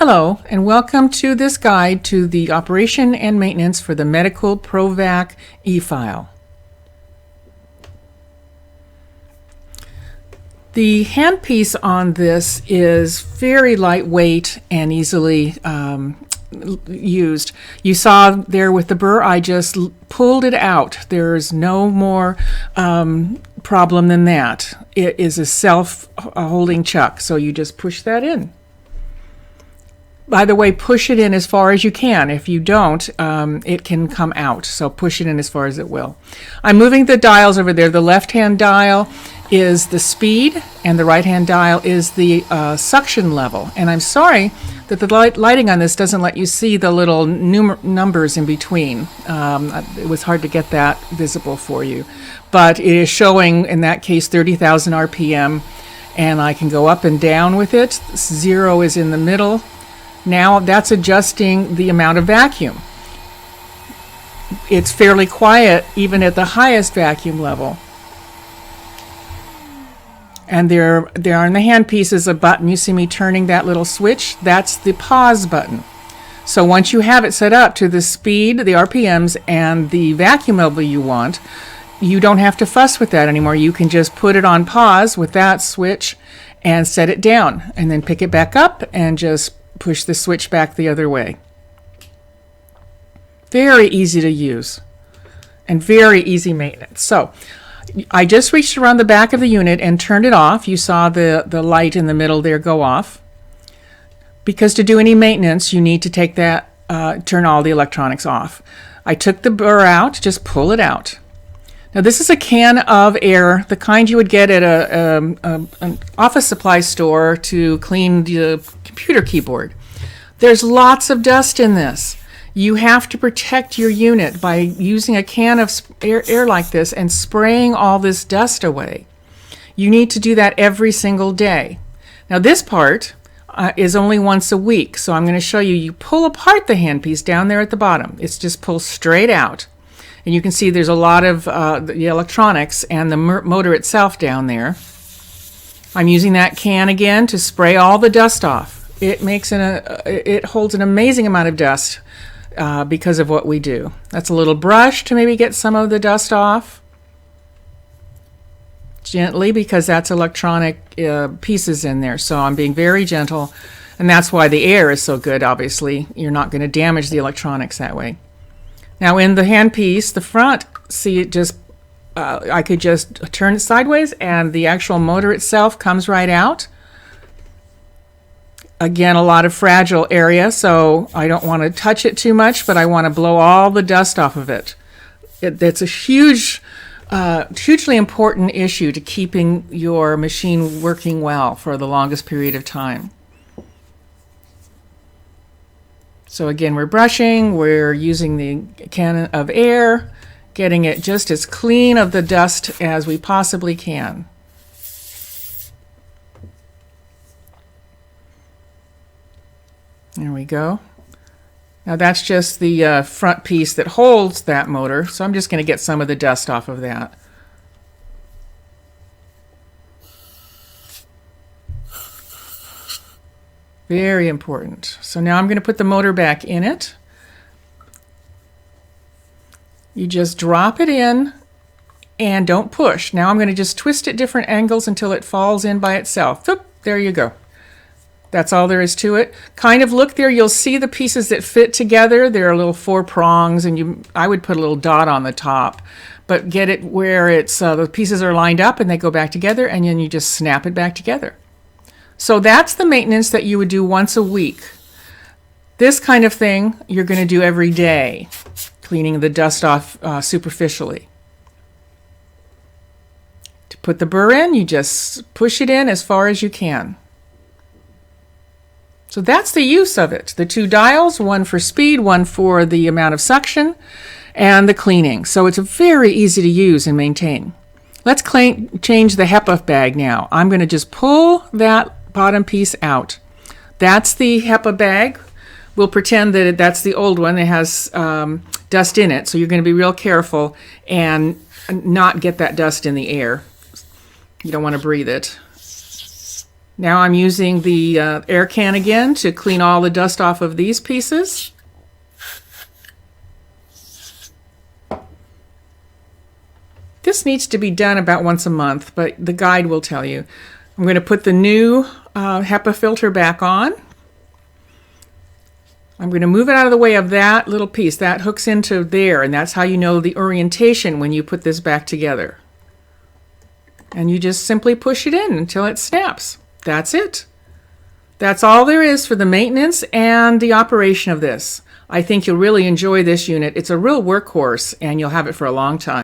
Hello, and welcome to this guide to the operation and maintenance for the Medicool ProVac e-file. The handpiece on this is very lightweight and easily used. You saw there with the burr, I just pulled it out. There's no more problem than that. It is a self-holding chuck, so you just push that in. By the way, push it in as far as you can. If you don't, it can come out. So push it in as far as it will. I'm moving the dials over there. The left-hand dial is the speed, and the right-hand dial is the suction level. And I'm sorry that the lighting on this doesn't let you see the little numbers in between. It was hard to get that visible for you. But it is showing, in that case, 30,000 RPM. And I can go up and down with it. 0 is in the middle. Now that's adjusting the amount of vacuum. It's fairly quiet even at the highest vacuum level. And there on the handpiece is a button. You see me turning that little switch? That's the pause button. So once you have it set up to the speed, the RPMs, and the vacuum level you want, you don't have to fuss with that anymore. You can just put it on pause with that switch and set it down, and then pick it back up and just push the switch back the other way. Very easy to use and very easy maintenance. So I just reached around the back of the unit and turned it off. You saw the light in the middle there go off. Because to do any maintenance, you need to take that, turn all the electronics off. I took the burr out, just pull it out. Now this is a can of air, the kind you would get at an office supply store to clean the computer keyboard. There's lots of dust in this. You have to protect your unit by using a can of air like this and spraying all this dust away. You need to do that every single day. Now this part is only once a week, so I'm going to show you. You pull apart the handpiece down there at the bottom. It's just pulled straight out. And you can see there's a lot of the electronics and the motor itself down there. I'm using that can again to spray all the dust off. It holds an amazing amount of dust because of what we do. That's a little brush to maybe get some of the dust off. Gently, because that's electronic pieces in there. So I'm being very gentle. And that's why the air is so good, obviously. You're not going to damage the electronics that way. Now in the handpiece, the front, see it just, I could just turn it sideways and the actual motor itself comes right out. Again, a lot of fragile area, so I don't want to touch it too much, but I want to blow all the dust off of it. It's a hugely important issue to keeping your machine working well for the longest period of time. So again, we're brushing, we're using the can of air, getting it just as clean of the dust as we possibly can. There we go. Now that's just the front piece that holds that motor, so I'm just going to get some of the dust off of that. Very important. So now I'm going to put the motor back in it. You just drop it in and don't push. Now I'm going to just twist at different angles until it falls in by itself. Oop, there you go. That's all there is to it. Kind of look there, you'll see the pieces that fit together. There are little 4 prongs, and I would put a little dot on the top. But get it where it's the pieces are lined up and they go back together, and then you just snap it back together. So that's the maintenance that you would do once a week. This kind of thing you're going to do every day, cleaning the dust off superficially. To put the burr in, you just push it in as far as you can. So that's the use of it. The 2 dials, one for speed, one for the amount of suction, and the cleaning. So it's very easy to use and maintain. Let's change the HEPA bag now. I'm going to just pull that bottom piece out. That's the HEPA bag. We'll pretend that that's the old one that has dust in it. So you're going to be real careful and not get that dust in the air. You don't want to breathe it. Now I'm using the air can again to clean all the dust off of these pieces. This needs to be done about once a month, but the guide will tell you. I'm going to put the new HEPA filter back on. I'm going to move it out of the way of that little piece. That hooks into there, and that's how you know the orientation when you put this back together. And you just simply push it in until it snaps. That's it. That's all there is for the maintenance and the operation of this. I think you'll really enjoy this unit. It's a real workhorse, and you'll have it for a long time.